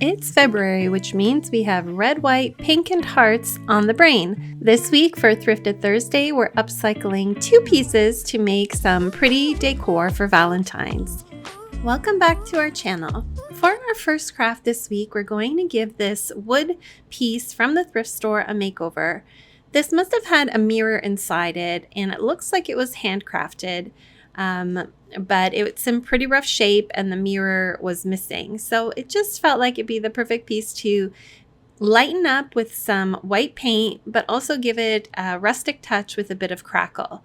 It's February, which means we have red, white, pink, and hearts on the brain. This week for Thrifted Thursday, we're upcycling 2 pieces to make some pretty decor for Valentines. Welcome back to our channel. For our first craft this week, we're going to give this wood piece from the thrift store a makeover. This must have had a mirror inside it, and it looks like it was handcrafted. But it's in pretty rough shape and the mirror was missing. So it just felt like it'd be the perfect piece to lighten up with some white paint, but also give it a rustic touch with a bit of crackle.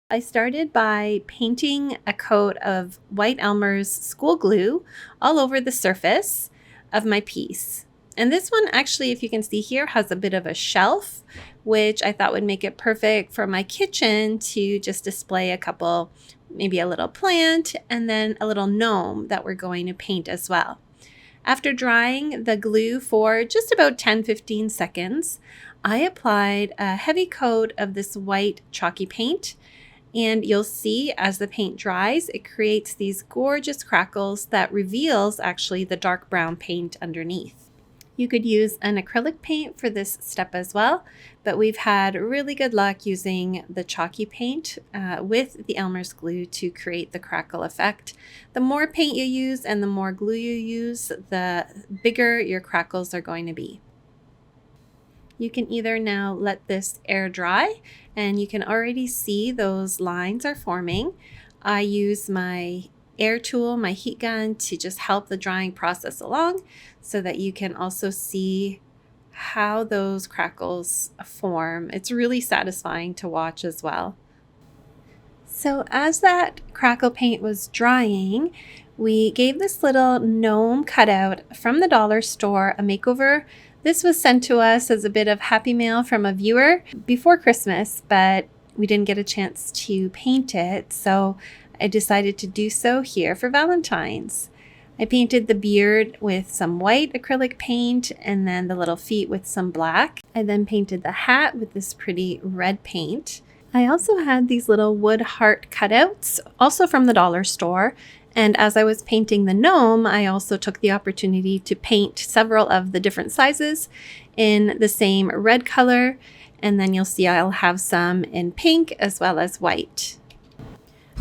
I started by painting a coat of white Elmer's school glue all over the surface of my piece. And this one actually, if you can see here, has a bit of a shelf, which I thought would make it perfect for my kitchen to just display a couple, maybe a little plant and then a little gnome that we're going to paint as well. After drying the glue for just about 10-15 seconds, I applied a heavy coat of this white chalky paint. And you'll see as the paint dries, it creates these gorgeous crackles that reveals actually the dark brown paint underneath. You could use an acrylic paint for this step as well, but we've had really good luck using the chalky paint with the Elmer's glue to create the crackle effect. The more paint you use and the more glue you use, the bigger your crackles are going to be. You can either now let this air dry, and you can already see those lines are forming. I use my air tool, my heat gun, to just help the drying process along so that you can also see how those crackles form. It's really satisfying to watch as well. So as that crackle paint was drying, we gave this little gnome cutout from the dollar store a makeover. This was sent to us as a bit of happy mail from a viewer before Christmas, but we didn't get a chance to paint it, so I decided to do so here for Valentine's. I painted the beard with some white acrylic paint and then the little feet with some black. I then painted the hat with this pretty red paint. I also had these little wood heart cutouts, also from the dollar store. And as I was painting the gnome, I also took the opportunity to paint several of the different sizes in the same red color. And then you'll see I'll have some in pink as well as white.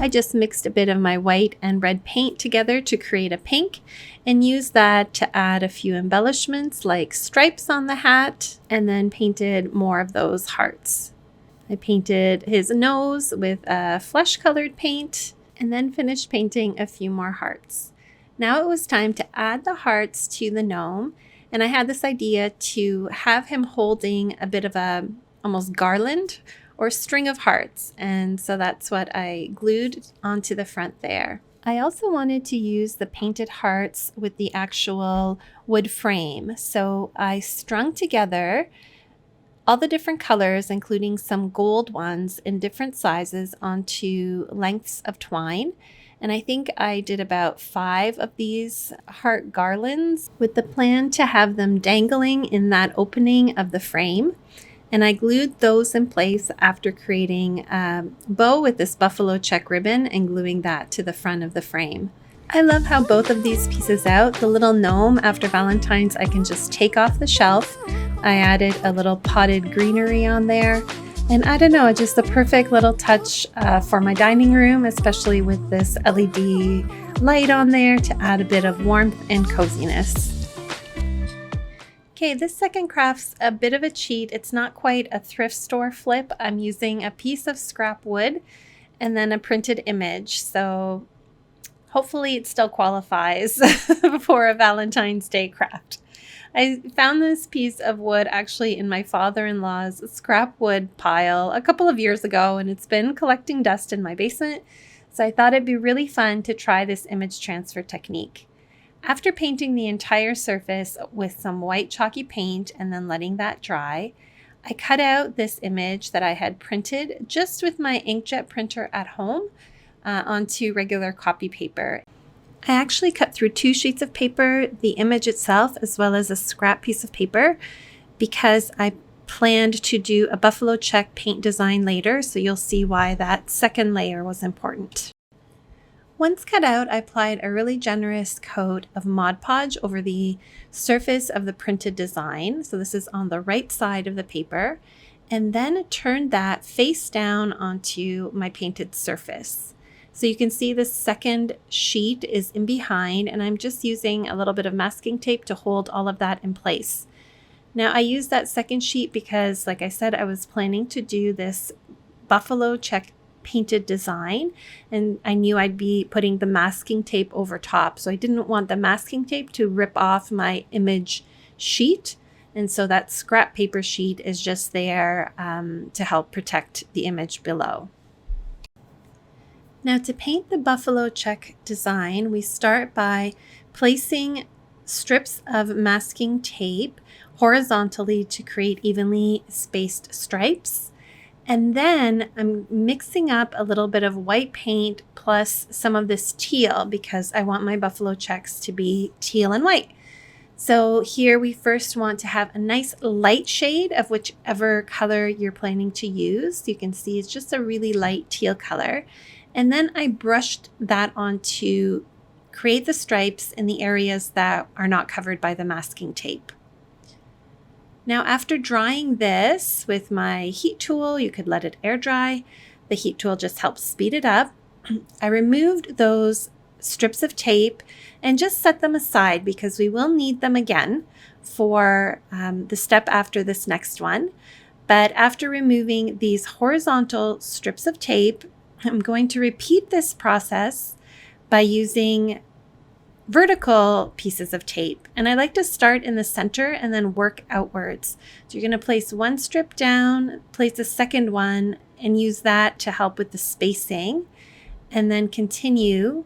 I just mixed a bit of my white and red paint together to create a pink and used that to add a few embellishments like stripes on the hat, and then painted more of those hearts. I painted his nose with a flesh colored paint and then finished painting a few more hearts. Now it was time to add the hearts to the gnome, and I had this idea to have him holding a bit of a almost garland or string of hearts, and so that's what I glued onto the front there. I also wanted to use the painted hearts with the actual wood frame, so I strung together all the different colors, including some gold ones in different sizes, onto lengths of twine. And I think I did about 5 of these heart garlands with the plan to have them dangling in that opening of the frame. And I glued those in place after creating a bow with this buffalo check ribbon and gluing that to the front of the frame. I love how both of these pieces out. The little gnome after Valentine's I can just take off the shelf. I added a little potted greenery on there. And I don't know, just the perfect little touch for my dining room, especially with this LED light on there to add a bit of warmth and coziness. Okay, this second craft's a bit of a cheat. It's not quite a thrift store flip. I'm using a piece of scrap wood and then a printed image. So hopefully it still qualifies for a Valentine's Day craft. I found this piece of wood actually in my father-in-law's scrap wood pile a couple of years ago, and it's been collecting dust in my basement. So I thought it'd be really fun to try this image transfer technique. After painting the entire surface with some white chalky paint and then letting that dry, I cut out this image that I had printed just with my inkjet printer at home onto regular copy paper. I actually cut through 2 sheets of paper, the image itself, as well as a scrap piece of paper, because I planned to do a buffalo check paint design later, so you'll see why that second layer was important. Once cut out, I applied a really generous coat of Mod Podge over the surface of the printed design. So this is on the right side of the paper, and then turned that face down onto my painted surface. So you can see the second sheet is in behind, and I'm just using a little bit of masking tape to hold all of that in place. Now I used that second sheet because, like I said, I was planning to do this buffalo check painted design, and I knew I'd be putting the masking tape over top, so I didn't want the masking tape to rip off my image sheet, and so that scrap paper sheet is just there to help protect the image below. Now to paint the buffalo check design, we start by placing strips of masking tape horizontally to create evenly spaced stripes. And then I'm mixing up a little bit of white paint plus some of this teal because I want my buffalo checks to be teal and white. So here we first want to have a nice light shade of whichever color you're planning to use. You can see it's just a really light teal color. And then I brushed that on to create the stripes in the areas that are not covered by the masking tape. Now after drying this with my heat tool, you could let it air dry. The heat tool just helps speed it up. I removed those strips of tape and just set them aside because we will need them again for the step after this next one. But after removing these horizontal strips of tape, I'm going to repeat this process by using vertical pieces of tape, and I like to start in the center and then work outwards. So you're going to place one strip down, place a second one, and use that to help with the spacing, and then continue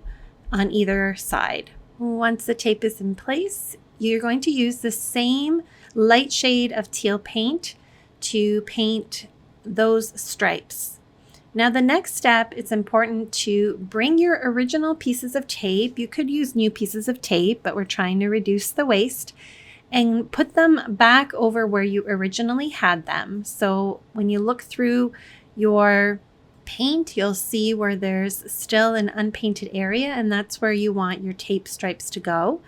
on either side. Once the tape is in place, you're going to use the same light shade of teal paint to paint those stripes. Now the next step, it's important to bring your original pieces of tape. You could use new pieces of tape, but we're trying to reduce the waste, and put them back over where you originally had them. So when you look through your paint, you'll see where there's still an unpainted area, and that's where you want your tape stripes to go.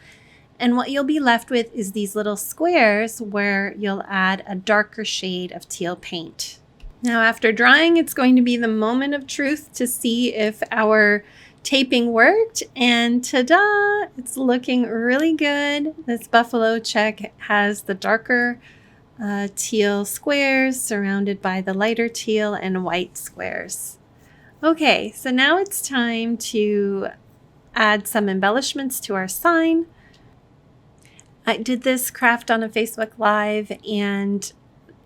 And what you'll be left with is these little squares where you'll add a darker shade of teal paint. Now after drying, it's going to be the moment of truth to see if our taping worked, and ta-da! It's looking really good. This buffalo check has the darker teal squares surrounded by the lighter teal and white squares. Okay, so now it's time to add some embellishments to our sign. I did this craft on a Facebook Live, and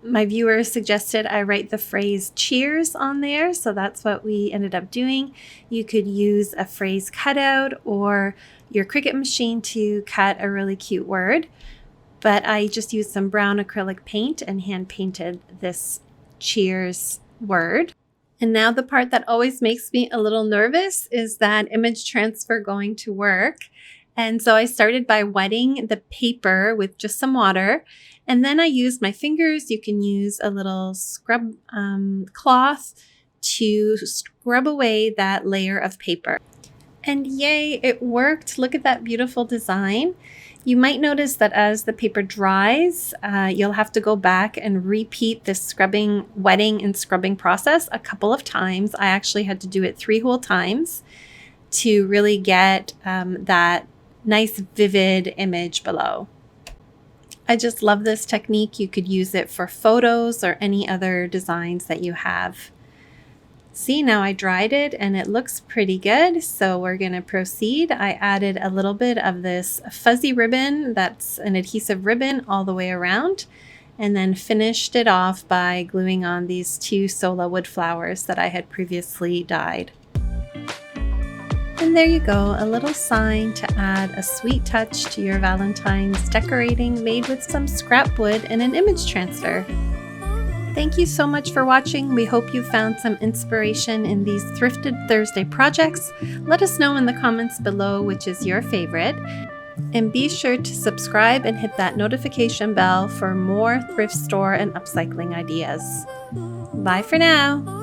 my viewers suggested I write the phrase cheers on there, so that's what we ended up doing. You could use a phrase cutout or your Cricut machine to cut a really cute word, but I just used some brown acrylic paint and hand painted this cheers word. And now the part that always makes me a little nervous is that image transfer going to work. And so I started by wetting the paper with just some water, and then I used my fingers. You can use a little scrub cloth to scrub away that layer of paper. And yay, it worked. Look at that beautiful design. You might notice that as the paper dries, you'll have to go back and repeat this wetting and scrubbing process a couple of times. I actually had to do it 3 whole times to really get that nice vivid image below. I just love this technique. You could use it for photos or any other designs that you have. See, now I dried it and it looks pretty good. So we're going to proceed. I added a little bit of this fuzzy ribbon, that's an adhesive ribbon, all the way around, and then finished it off by gluing on these 2 Sola wood flowers that I had previously dyed. And there you go, a little sign to add a sweet touch to your Valentine's decorating, made with some scrap wood and an image transfer. Thank you so much for watching. We hope you found some inspiration in these Thrifted Thursday projects. Let us know in the comments below which is your favorite. And be sure to subscribe and hit that notification bell for more thrift store and upcycling ideas. Bye for now.